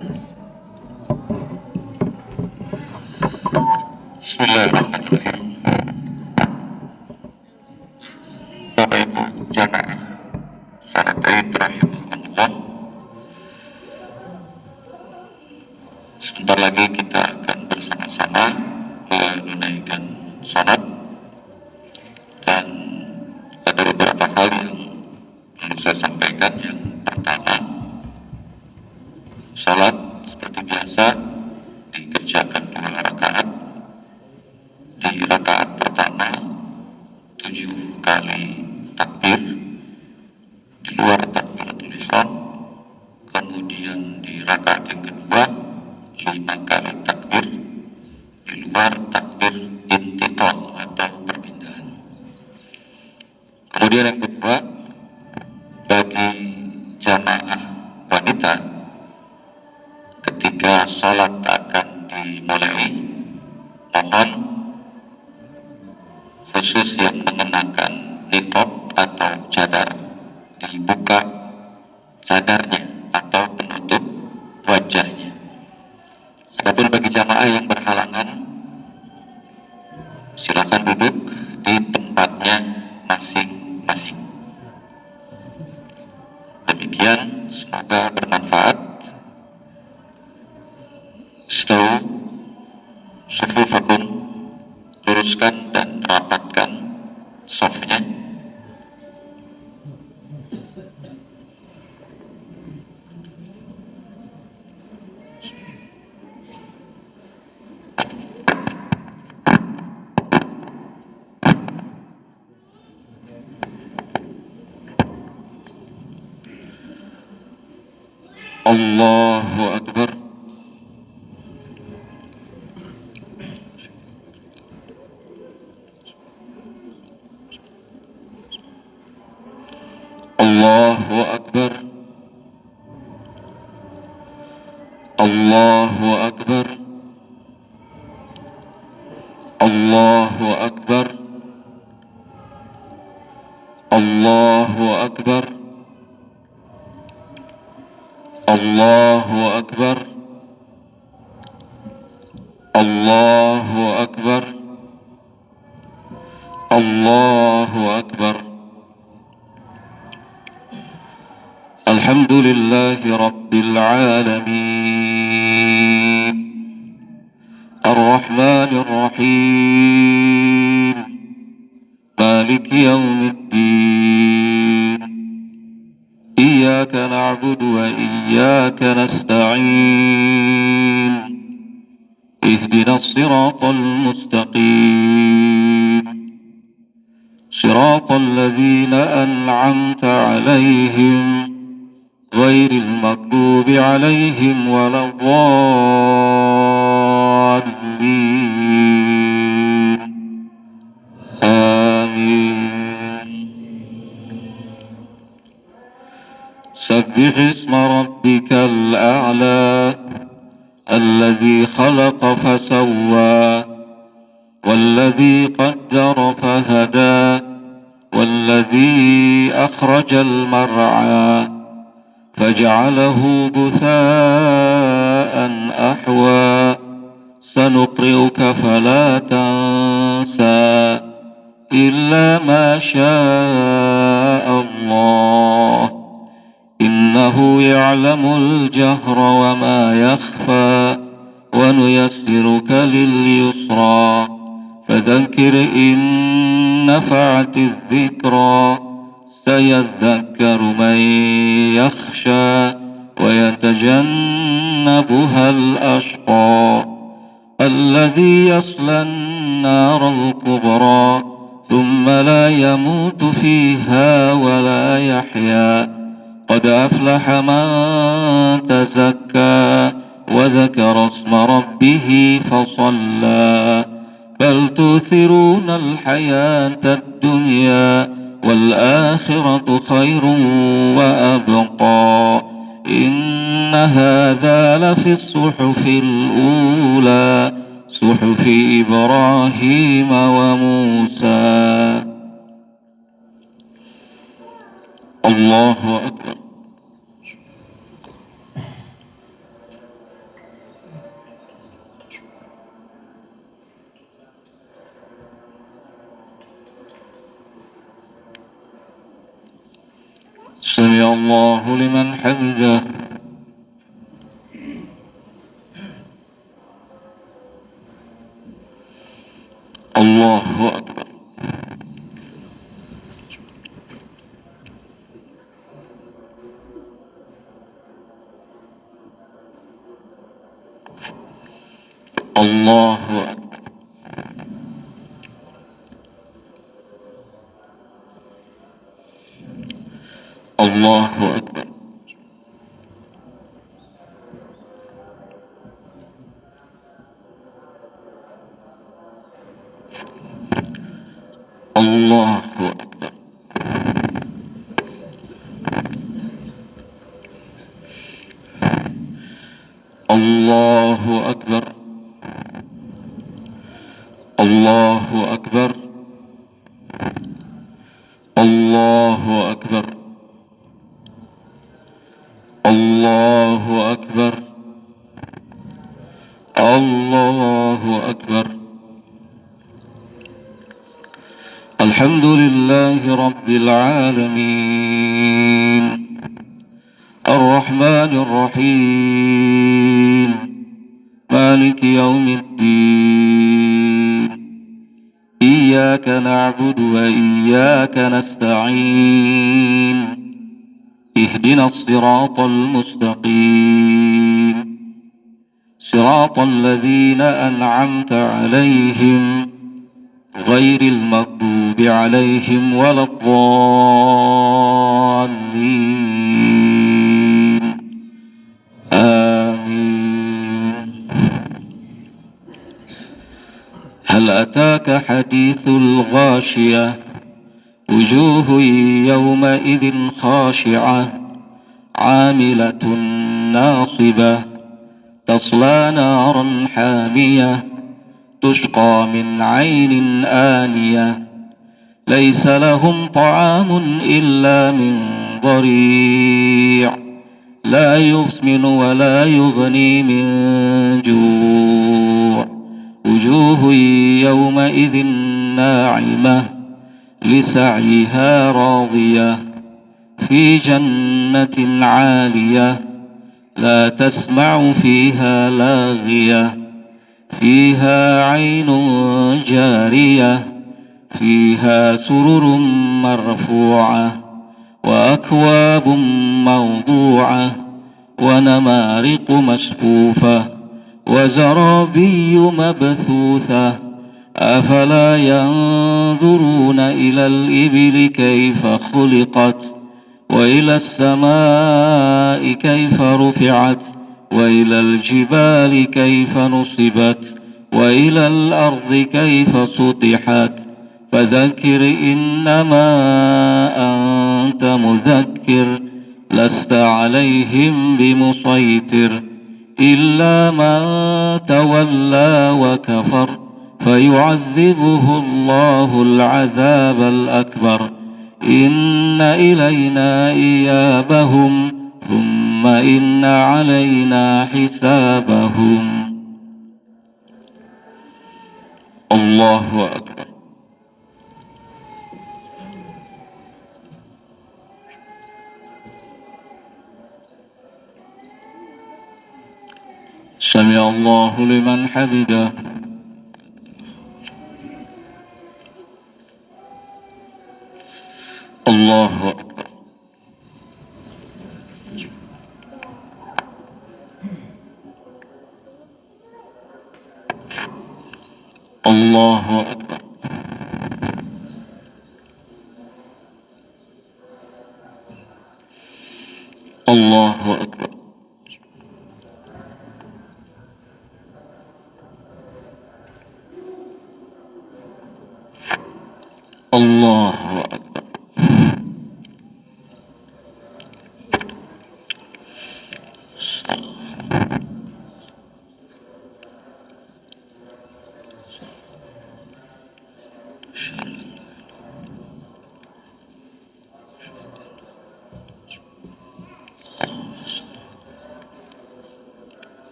Bismillahirrahmanirrahim. Bapak Ibu jamaah salat Id rahimakumullah. Sebentar lagi kita akan bersama-sama menunaikan salat, dan ada beberapa hal yang perlu saya sampaikan. Yang pertama, salat seperti biasa dikerjakan 2 rakaat. Di rakaat pertama 7 kali takbir di luar takbiratul ihram, kemudian di rakaat yang kedua 5 kali takbir di luar takbir intiqal atau perpindahan. Kemudian yang kedua, bagi jamaah wanita ketika sholat akan dimulai, mohon khusus yang mengenakan niqab atau cadar dibuka cadarnya atau penutup wajahnya. Adapun bagi jamaah yang berhalangan, silakan duduk di tempatnya masing-masing. Demikian, semoga bermanfaat. Istawu sufufakum, luruskan dan rapatkan safnya. Allahu Akbar. Allahu Akbar. Allahu Akbar. Allahu Akbar. Allahu Akbar. Allahu Akbar. Allahu Akbar. Allahu Akbar. Alhamdulillahi Rabbil Alamin, Ar-Rahmanir Rahim, Maliki Yawmiddin, Iyyaka na'budu wa iyyaka nasta'in, Ihdinas siratal mustaqim, Siratal ladzina an'amta 'alaihim ghairil maghdubi 'alaihim waladdallin. Amin. Sabbih isma rabbikal a'la alladzi khalaqa fasawwa walladzi qaddara fahada walladzi akhrajal mar'a فجعله غثاء أحوى سنقرئك فلا تنسى إلا ما شاء الله إنه يعلم الجهر وما يخفى ونيسرك لليسرى فذكر إن نفعت الذكرى سيذكر من يخشى ويتجنبها الأشقى الذي يصلى النار الكبرى ثم لا يموت فيها ولا يحيا قد أفلح من تزكى وذكر اسم ربه فصلى بل تؤثرون الحياة الدنيا والآخرة خير وأبقى إن هذا لفي الصحف الأولى صحف إبراهيم وموسى. الله أكبر. سمع الله لمن حمده. الله أكبر. الله أكبر. الله أكبر. الله أكبر. الله أكبر. الله أكبر. الله أكبر. الله أكبر. الله أكبر. الحمد لله رب العالمين الرحمن الرحيم مالك يوم الدين إياك نعبد وإياك نستعين اهدنا الصراط المستقيم صراط الذين أنعمت عليهم غير المغضوب عليهم ولا الضالين آمين. هل أتاك حديث الغاشية وجوه يومئذ خاشعة عاملة ناصبة تصلى نارا حامية تسقى من عين آنية ليس لهم طعام إلا من ضريع لا يسمن ولا يغني من جوع وجوه يومئذ ناعمة لسعيها راضية في جنة عالية لا تسمع فيها لاغية فيها عين جارية فيها سرر مرفوعة وأكواب موضوعة ونمارق مصفوفة وزرابي مبثوثة أفلا ينظرون إلى الإبل كيف خلقت وإلى السماء كيف رفعت وإلى الجبال كيف نصبت وإلى الأرض كيف سطحت فذكر إنما أنت مذكر لست عليهم بمسيطر إلا من تولى وكفر فيعذبه الله العذاب الأكبر إن إلينا إيابهم ثم إن علينا حسابهم. الله أكبر. سمع الله لمن حمده. الله أكبر. الله أكبر. الله أكبر. الله أكبر.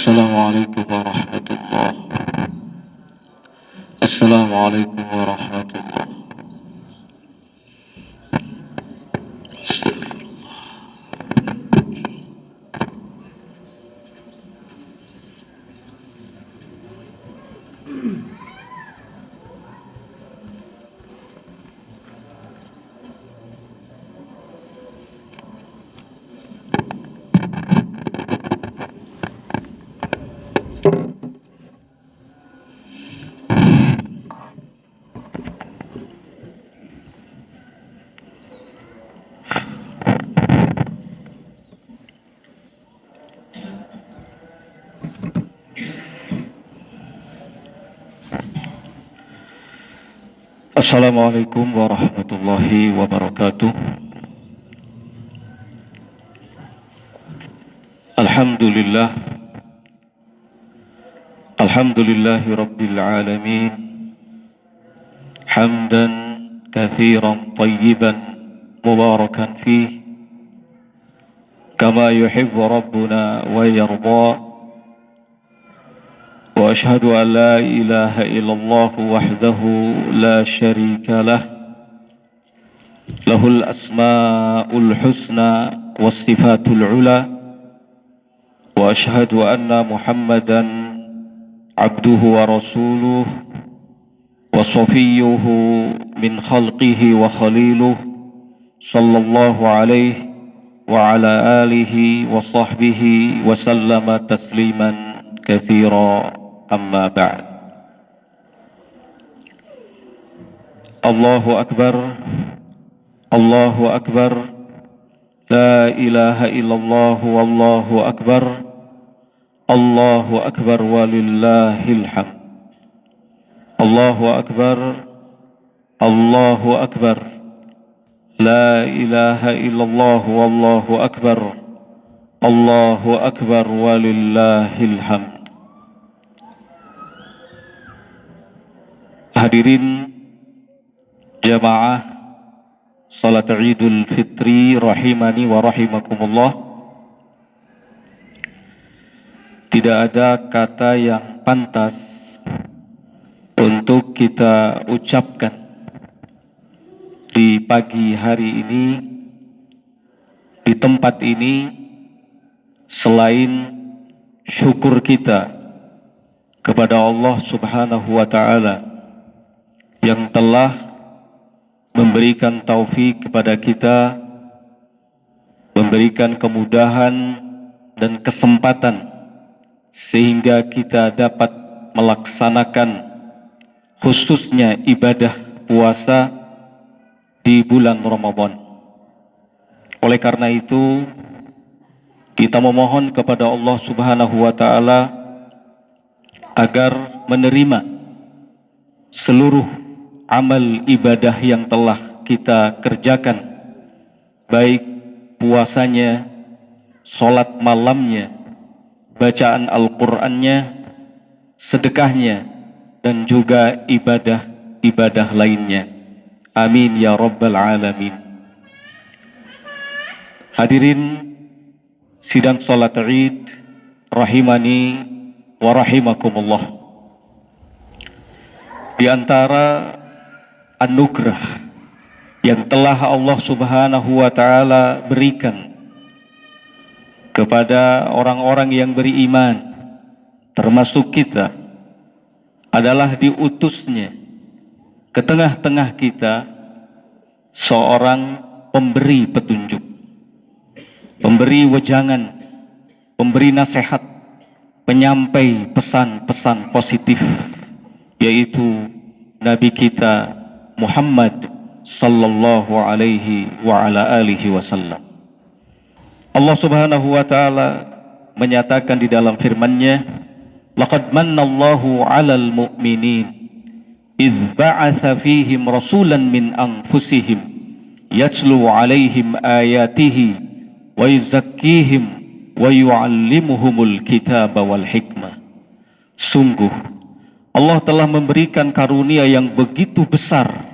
Assalamualaikum warahmatullahi. Assalamualaikum warahmatullahi. Assalamualaikum warahmatullahi wabarakatuh. Alhamdulillah. Alhamdulillahi rabbil alamin. Hamdan kathiran tayyiban mubarakan fih, kama yuhibbu rabbuna wa yarda. وأشهد أن لا إله إلا الله وحده لا شريك له له الأسماء الحسنى والصفات العلى وأشهد أن محمدا عبده ورسوله وصفيه من خلقه وخليله صلى الله عليه وعلى آله وصحبه وسلم تسليما كثيرا. Amma ba'd. Allahu Akbar, Allahu Akbar, la ilaha illallah, wallahu akbar, Allahu Akbar walillahil hamd. Allahu Akbar, Allahu Akbar, la ilaha illallah, wallahu akbar, Allahu Akbar walillahil hamd. Hadirin jamaah salat Idul Fitri rahimani wa rahimakumullah. Tidak ada kata yang pantas untuk kita ucapkan di pagi hari ini, di tempat ini, selain syukur kita kepada Allah Subhanahu wa Ta'ala yang telah memberikan taufik kepada kita, memberikan kemudahan dan kesempatan sehingga kita dapat melaksanakan khususnya ibadah puasa di bulan Ramadan. Oleh karena itu, kita memohon kepada Allah Subhanahu wa Ta'ala agar menerima seluruh amal ibadah yang telah kita kerjakan, baik puasanya, sholat malamnya, bacaan Al-Qur'annya, sedekahnya, dan juga ibadah-ibadah lainnya. Amin ya rabbal alamin. Hadirin sidang sholat Id rahimani wa rahimakumullah. Di antara anugerah yang telah Allah Subhanahu wa Ta'ala berikan kepada orang-orang yang beriman, termasuk kita, adalah diutusnya ke tengah-tengah kita seorang pemberi petunjuk, pemberi wejangan, pemberi nasihat, penyampai pesan-pesan positif, yaitu Nabi kita Muhammad sallallahu alaihi wa ala alihi wasallam. Allah Subhanahu wa Ta'ala menyatakan di dalam firman-Nya, laqad mannallahu 'alal mu'minin idz ba'atsa fihim rasulan min anfusihim yatlu 'alaihim ayatihi wa yuzakkihim wa yu'allimuhumul kitaba wal hikmah. Sungguh Allah telah memberikan karunia yang begitu besar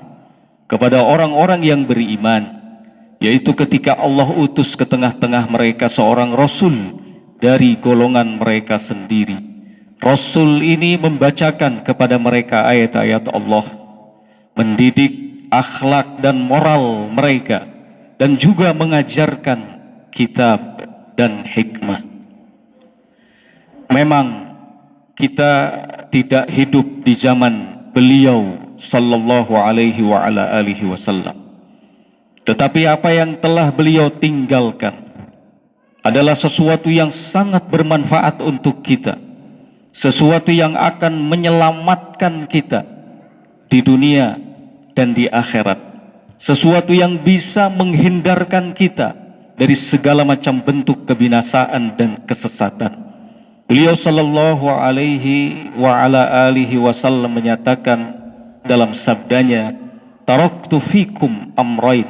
kepada orang-orang yang beriman, yaitu ketika Allah utus ke tengah-tengah mereka seorang Rasul dari golongan mereka sendiri. Rasul ini membacakan kepada mereka ayat-ayat Allah, mendidik akhlak dan moral mereka, dan juga mengajarkan kitab dan hikmah. Memang kita tidak hidup di zaman beliau sallallahu alaihi wa ala alihi wasallam, tetapi apa yang telah beliau tinggalkan adalah sesuatu yang sangat bermanfaat untuk kita, sesuatu yang akan menyelamatkan kita di dunia dan di akhirat, sesuatu yang bisa menghindarkan kita dari segala macam bentuk kebinasaan dan kesesatan. Beliau sallallahu alaihi wa ala alihi wasallam menyatakan dalam sabdanya, taraktu fikum amrain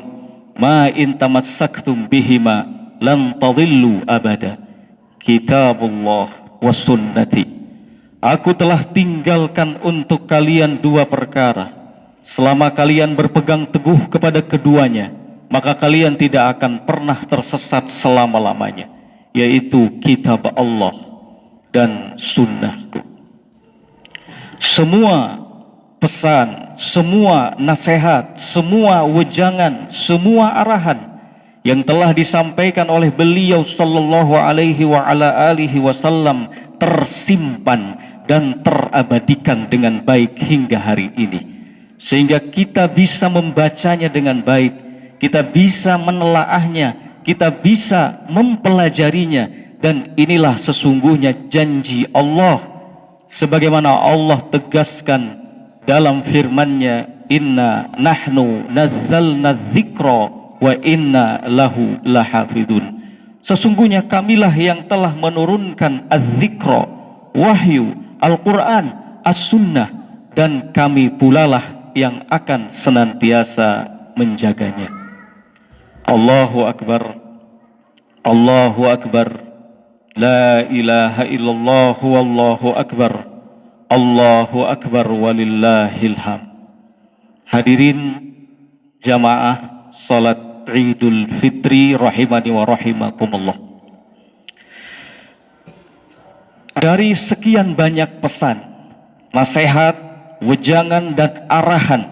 ma in tamassaktum bihima lan tadillu abada, kitabullah wa sunnati. Aku telah tinggalkan untuk kalian dua perkara, selama kalian berpegang teguh kepada keduanya, maka kalian tidak akan pernah tersesat selama-lamanya, yaitu kitab Allah dan sunnahku. Semua pesan, semua nasihat, semua wejangan, semua arahan yang telah disampaikan oleh beliau sallallahu alaihi wa ala alihi wasallam tersimpan dan terabadikan dengan baik hingga hari ini, sehingga kita bisa membacanya dengan baik, kita bisa menelaahnya, kita bisa mempelajarinya. Dan inilah sesungguhnya janji Allah, sebagaimana Allah tegaskan dalam firman-Nya, inna nahnu nazzalna dzikra wa inna lahu lahafidun. Sesungguhnya kamilah yang telah menurunkan az-dzikra, wahyu, Al-Quran, as-sunnah, dan kami pulalah yang akan senantiasa menjaganya. Allahu Akbar, Allahu Akbar, la ilaha illallah wallahu akbar, Allahu akbar walillahil ham. Hadirin jamaah salat Idul Fitri rahimani wa rahimakumullah. Dari sekian banyak pesan, nasihat, wejangan dan arahan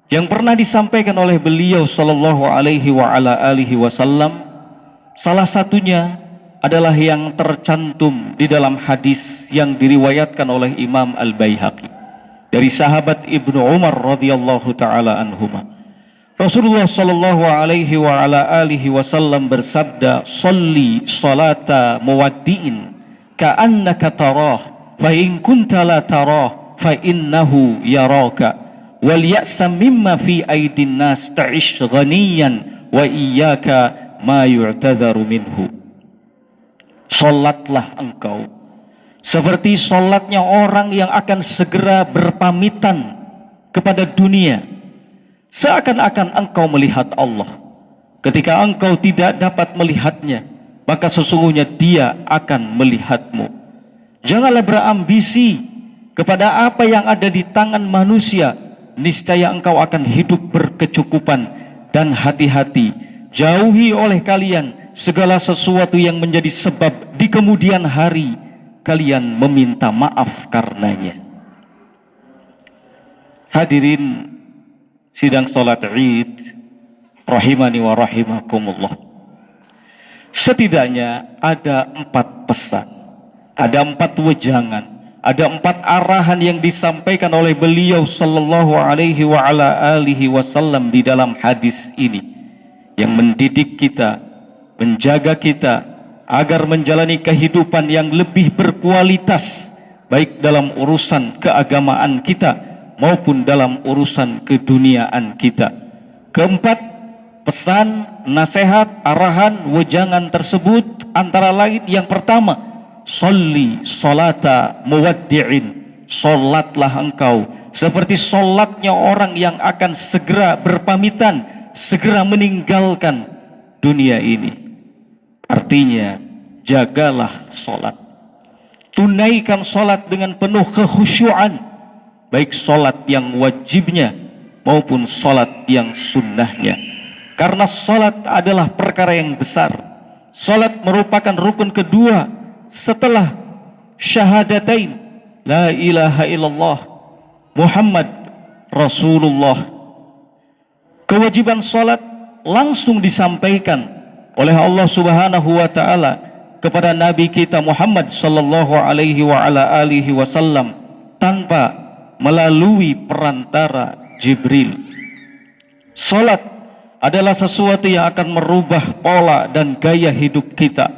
yang pernah disampaikan oleh beliau sallallahu alaihi wa ala alihi wasallam, salah satunya adalah yang tercantum di dalam hadis yang diriwayatkan oleh Imam Al-Baihaqi dari sahabat Ibnu Umar radhiyallahu taala anhuma. Rasulullah sallallahu alaihi wa ala alihi wasallam bersabda, "Shalli salata muwaddi'in ka'annaka tarah, fa in kunta la tarah fa innahu yaraka, wal ya'sa mimma fi aidin nas ta'ish ghaniyan wa iyyaka ma yu'tadharu minhu." Sholatlah engkau seperti sholatnya orang yang akan segera berpamitan kepada dunia, seakan-akan engkau melihat Allah. Ketika engkau tidak dapat melihatnya, maka sesungguhnya Dia akan melihatmu. Janganlah berambisi kepada apa yang ada di tangan manusia, niscaya engkau akan hidup berkecukupan. Dan hati-hati, jauhi oleh kalian segala sesuatu yang menjadi sebab di kemudian hari kalian meminta maaf karenanya. Hadirin sidang salat Id rahimani wa rahimakumullah. Setidaknya ada 4 pesan, ada 4 wejangan, ada 4 arahan yang disampaikan oleh beliau sallallahu alaihi wa ala alihi wasallam di dalam hadis ini, yang mendidik kita, menjaga kita agar menjalani kehidupan yang lebih berkualitas, baik dalam urusan keagamaan kita maupun dalam urusan keduniaan kita. Keempat, pesan, nasihat, arahan, wejangan tersebut antara lain yang pertama, sholli sholata muwaddi'in, sholatlah engkau seperti sholatnya orang yang akan segera berpamitan, segera meninggalkan dunia ini. Artinya, jagalah sholat, tunaikan sholat dengan penuh kekhusyuan, baik sholat yang wajibnya maupun sholat yang sunnahnya. Karena sholat adalah perkara yang besar, Salat merupakan rukun kedua setelah syahadatain, la ilaha illallah Muhammad Rasulullah. Kewajiban salat langsung disampaikan oleh Allah Subhanahu wa taala kepada Nabi kita Muhammad sallallahu alaihi wa ala alihi wasallam tanpa melalui perantara Jibril. Salat adalah sesuatu yang akan merubah pola dan gaya hidup kita.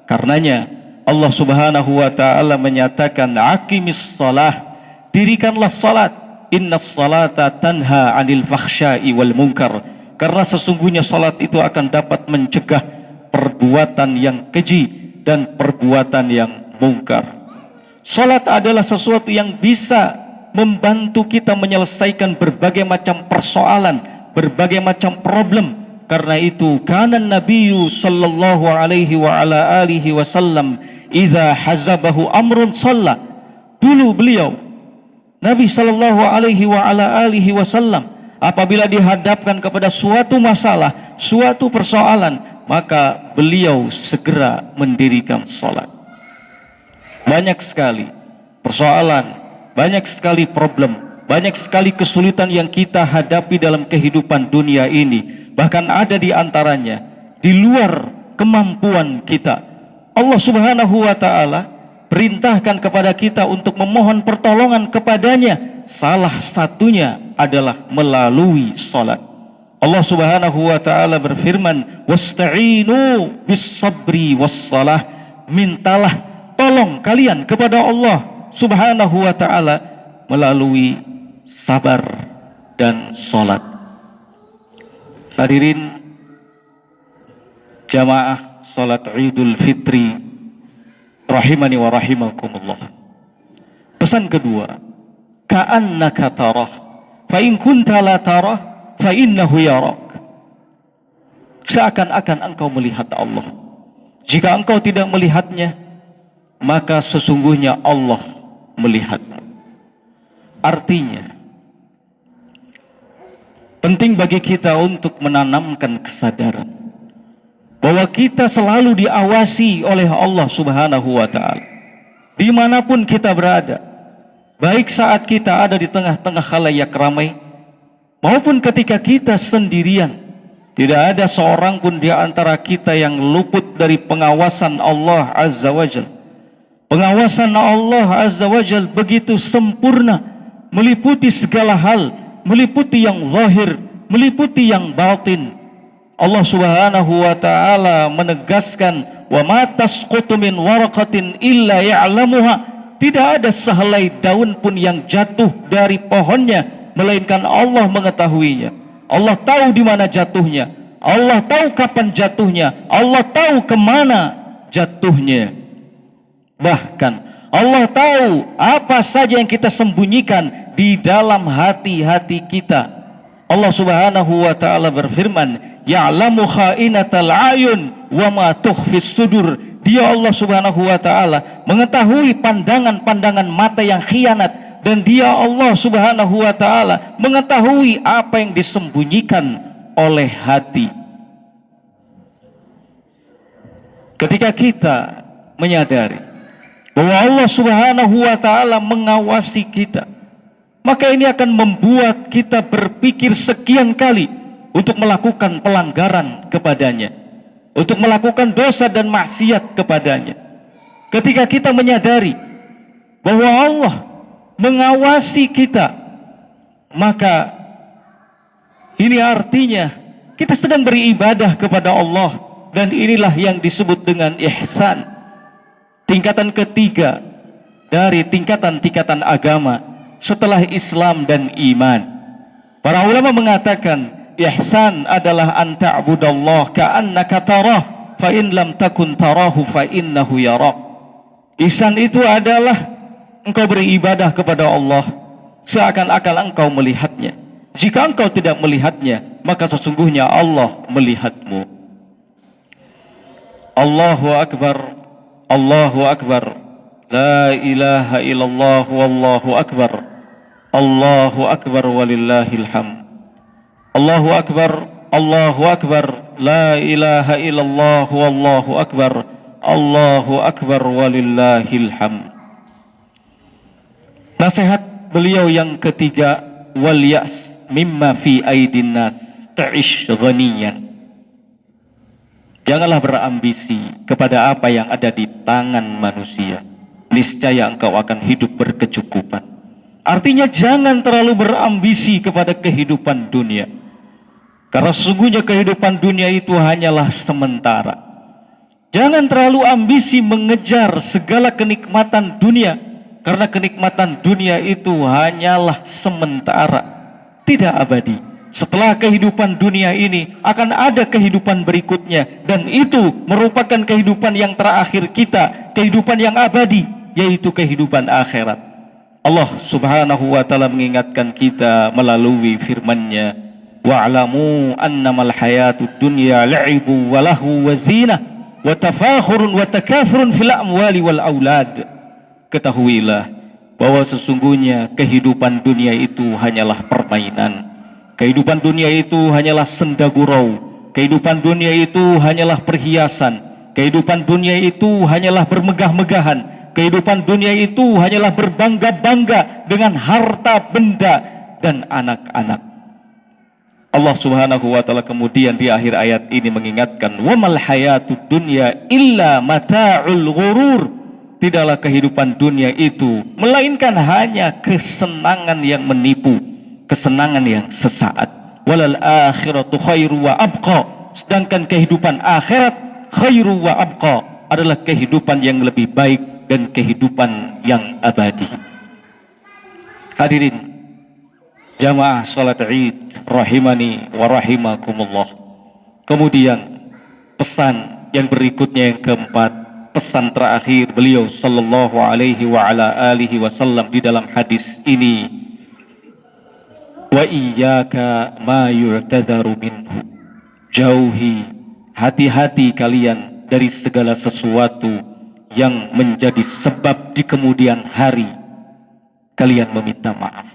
Karenanya Allah Subhanahu wa taala menyatakan, aqimis shalah, dirikanlah salat, innas salata tanha 'anil fakhsya'i wal munkar, karena sesungguhnya salat itu akan dapat mencegah perbuatan yang keji dan perbuatan yang mungkar. Salat adalah sesuatu yang bisa membantu kita menyelesaikan berbagai macam persoalan, berbagai macam problem. Karena itu kana Nabiyyu sallallahu alaihi wa ala alihi wasallam idza hazabahu amrun shalla. Dulu beliau Nabi sallallahu alaihi wa ala alihi wasallam apabila dihadapkan kepada suatu masalah, suatu persoalan, maka beliau segera mendirikan salat. Banyak sekali persoalan, banyak sekali problem, banyak sekali kesulitan yang kita hadapi dalam kehidupan dunia ini. Bahkan ada di antaranya di luar kemampuan kita. Allah Subhanahu wa taala perintahkan kepada kita untuk memohon pertolongan kepadanya. Salah satunya adalah melalui salat. Allah Subhanahu wa taala berfirman, "Wasta'inu bis-sabri was-salah." Mintalah tolong kalian kepada Allah Subhanahu wa taala melalui sabar dan salat. Hadirin jamaah salat Idul Fitri rahimani wa rahimakumullah. Pesan kedua, ka'annaka tarah, fa in kunta la tarah, fa innahu yarak. Seakan-akan engkau melihat Allah. Jika engkau tidak melihatnya, maka sesungguhnya Allah melihatmu. Artinya, penting bagi kita untuk menanamkan kesadaran bahwa kita selalu diawasi oleh Allah Subhanahu wa ta'ala dimanapun kita berada, baik saat kita ada di tengah-tengah khalayak ramai maupun ketika kita sendirian. Tidak ada seorang pun di antara kita yang luput dari pengawasan Allah Azza wa Jalla. Pengawasan Allah Azza wa Jalla begitu sempurna, meliputi segala hal, meliputi yang zahir, meliputi yang batin. Allah Subhanahu wa taala menegaskan, "Wa ma tasqutu min waraqatin illa ya'lamuha." Tidak ada sehelai daun pun yang jatuh dari pohonnya melainkan Allah mengetahuinya. Allah tahu di mana jatuhnya, Allah tahu kapan jatuhnya, Allah tahu kemana jatuhnya. Bahkan Allah tahu apa saja yang kita sembunyikan di dalam hati-hati kita. Allah Subhanahu wa taala berfirman, "Ya'lamu kha'inatal a'yun wa ma tukhfis sudur." Dia Allah Subhanahu wa taala mengetahui pandangan-pandangan mata yang khianat, dan dia Allah Subhanahu wa taala mengetahui apa yang disembunyikan oleh hati. Ketika kita menyadari bahwa Allah Subhanahu wa taala mengawasi kita, maka ini akan membuat kita berpikir sekian kali untuk melakukan pelanggaran kepadanya, untuk melakukan dosa dan maksiat kepadanya. Ketika kita menyadari bahwa Allah mengawasi kita, maka ini artinya kita sedang beribadah kepada Allah, dan inilah yang disebut dengan ihsan. Tingkatan ketiga dari tingkatan-tingkatan agama setelah Islam dan iman. Para ulama mengatakan ihsan adalah an ta'budallah ka'annaka tarah fa in lam takun tarahu fa innahu yarak. Ihsan itu adalah engkau beribadah kepada Allah seakan-akan engkau melihatnya. Jika engkau tidak melihatnya, maka sesungguhnya Allah melihatmu. Allahu Akbar, Allahu Akbar, la ilaha illallah wallahu akbar, Allahu Akbar walillahil hamd. Allahu Akbar, Allahu Akbar, la ilaha illallah wallahu akbar, Allahu akbar walillahil hamd. Nasihat beliau yang ketiga, wal ya's mimma fi aidin nas ta'ish ghaniyan. Janganlah berambisi kepada apa yang ada di tangan manusia, niscaya engkau akan hidup berkecukupan. Artinya jangan terlalu berambisi kepada kehidupan dunia, karena sesungguhnya kehidupan dunia itu hanyalah sementara. Jangan terlalu ambisi mengejar segala kenikmatan dunia, karena kenikmatan dunia itu hanyalah sementara, tidak abadi. Setelah kehidupan dunia ini akan ada kehidupan berikutnya, dan itu merupakan kehidupan yang terakhir kita, kehidupan yang abadi, yaitu kehidupan akhirat. Allah Subhanahu wa ta'ala mengingatkan kita melalui firman-Nya, wa'lamu annamal hayatud dunya la'ibu wa lahu wa zinah wa tafakhurun wa takathurun fil amwali wal aulad. Ketahuilah bahwa sesungguhnya kehidupan dunia itu hanyalah permainan. Kehidupan dunia itu hanyalah senda gurau. Kehidupan dunia itu hanyalah perhiasan. Kehidupan dunia itu hanyalah bermegah-megahan. Kehidupan dunia itu hanyalah berbangga-bangga dengan harta benda dan anak-anak. Allah Subhanahu wa ta'ala kemudian di akhir ayat ini mengingatkan, wamal hayatud dunya illa mata'ul ghurur. Tidaklah kehidupan dunia itu melainkan hanya kesenangan yang menipu, kesenangan yang sesaat. Walal akhiratu khairu wa abqa. Sedangkan kehidupan akhirat khairu wa abqa adalah kehidupan yang lebih baik dan kehidupan yang abadi. Hadirin jamaah salat Id rahimani wa rahimakumullah. Kemudian pesan yang berikutnya yang keempat, pesan terakhir beliau sallallahu alaihi wa ala alihi wasallam di dalam hadis ini, wa iyyaka ma yu'tadharu minhu. Jauhi, hati-hati kalian dari segala sesuatu yang menjadi sebab di kemudian hari kalian meminta maaf.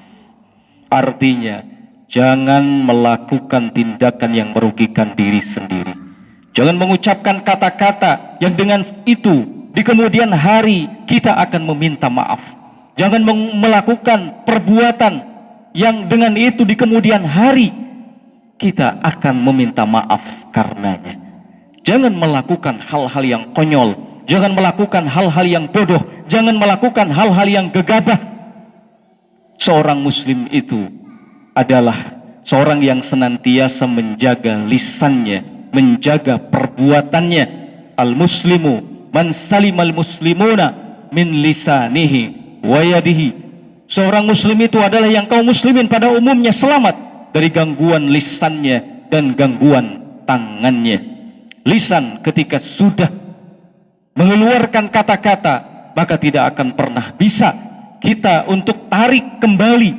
Artinya jangan melakukan tindakan yang merugikan diri sendiri. Jangan mengucapkan kata-kata yang dengan itu di kemudian hari kita akan meminta maaf. Jangan melakukan perbuatan yang dengan itu di kemudian hari kita akan meminta maaf karenanya. Jangan melakukan hal-hal yang konyol, jangan melakukan hal-hal yang bodoh, jangan melakukan hal-hal yang gegabah. Seorang muslim itu adalah seorang yang senantiasa menjaga lisannya, menjaga perbuatannya. Al-muslimu man salimal muslimuna min lisanihi wa yadihi. Seorang muslim itu adalah yang kaum muslimin pada umumnya selamat dari gangguan lisannya dan gangguan tangannya. Lisan ketika sudah mengeluarkan kata-kata, maka tidak akan pernah bisa kita untuk tarik kembali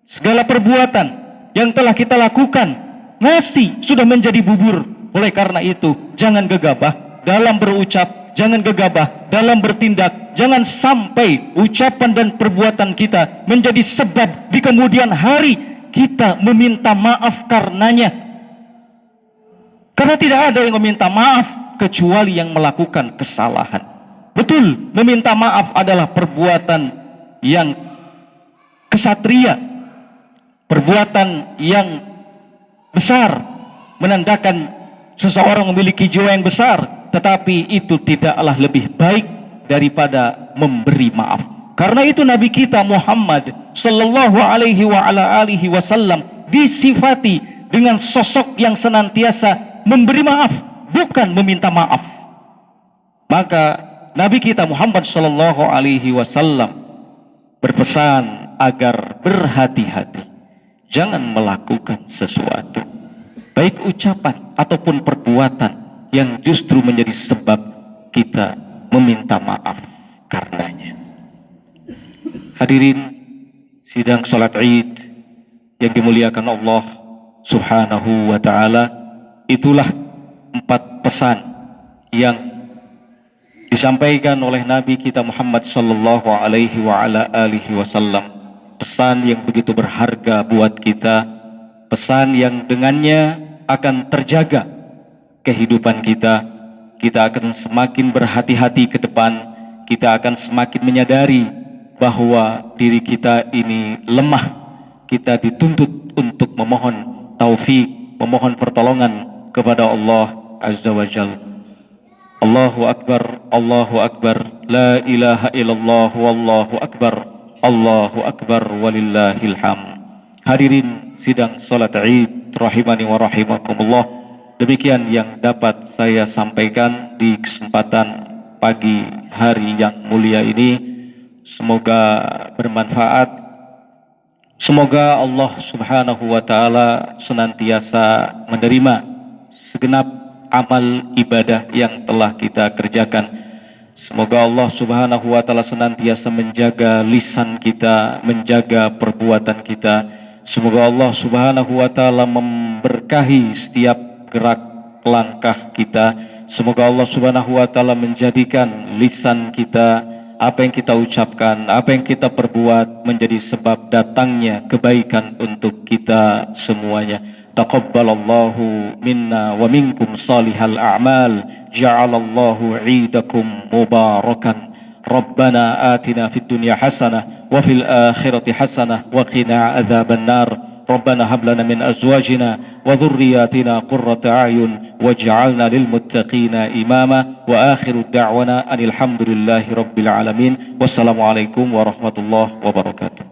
segala perbuatan yang telah kita lakukan. Nasi sudah menjadi bubur. Oleh karena itu, jangan gegabah dalam berucap, jangan gegabah dalam bertindak. Jangan sampai ucapan dan perbuatan kita menjadi sebab di kemudian hari kita meminta maaf karenanya. Karena tidak ada yang meminta maaf kecuali yang melakukan kesalahan. Betul, meminta maaf adalah perbuatan yang kesatria, perbuatan yang besar, menandakan seseorang memiliki jiwa yang besar. Tetapi itu tidaklah lebih baik daripada memberi maaf. Karena itu Nabi kita Muhammad sallallahu alaihi wa ala alihi wasallam disifati dengan sosok yang senantiasa memberi maaf, bukan meminta maaf. Maka Nabi kita Muhammad sallallahu alaihi wasallam berpesan agar berhati-hati, jangan melakukan sesuatu, baik ucapan ataupun perbuatan, yang justru menjadi sebab kita meminta maaf karenanya. Hadirin sidang salat Id yang dimuliakan Allah Subhanahu wa ta'ala, itulah 4 pesan yang disampaikan oleh Nabi kita Muhammad sallallahu alaihi wa ala alihi wasallam. Pesan yang begitu berharga buat kita, pesan yang dengannya akan terjaga kehidupan kita. Kita akan semakin berhati-hati ke depan. Kita akan semakin menyadari bahwa diri kita ini lemah. Kita dituntut untuk memohon taufik, memohon pertolongan kepada Allah Azza wa Jalla. Allahu Akbar, Allahu Akbar, la ilaha illallah, wallahu akbar, Allahu Akbar, walillahil hamd. Hadirin sidang salat Id rahimani wa rahimakumullah, demikian yang dapat saya sampaikan di kesempatan pagi hari yang mulia ini. Semoga bermanfaat. Semoga Allah Subhanahu wa taala senantiasa menerima segenap amal ibadah yang telah kita kerjakan. Semoga Allah Subhanahu wa taala senantiasa menjaga lisan kita, menjaga perbuatan kita. Semoga Allah Subhanahu wa taala memberkahi setiap gerak langkah kita. Semoga Allah Subhanahu wa taala menjadikan lisan kita, apa yang kita ucapkan, apa yang kita perbuat menjadi sebab datangnya kebaikan untuk kita semuanya. Taqabbalallahu minna wa minkum salihal a'mal. Ja'alallahu 'idakum mubarakan. Rabbana atina fid dunya hasanah wa fil akhirati hasanah wa qina adzaban nar. Rabbana hab lana min azwajina wa dhurriyyatina qurrata a'yun waj'alna lil muttaqina imama. Wa akhiru da'wana anil hamdulillahi rabbil alamin. Wassalamualaikum warahmatullahi wabarakatuh.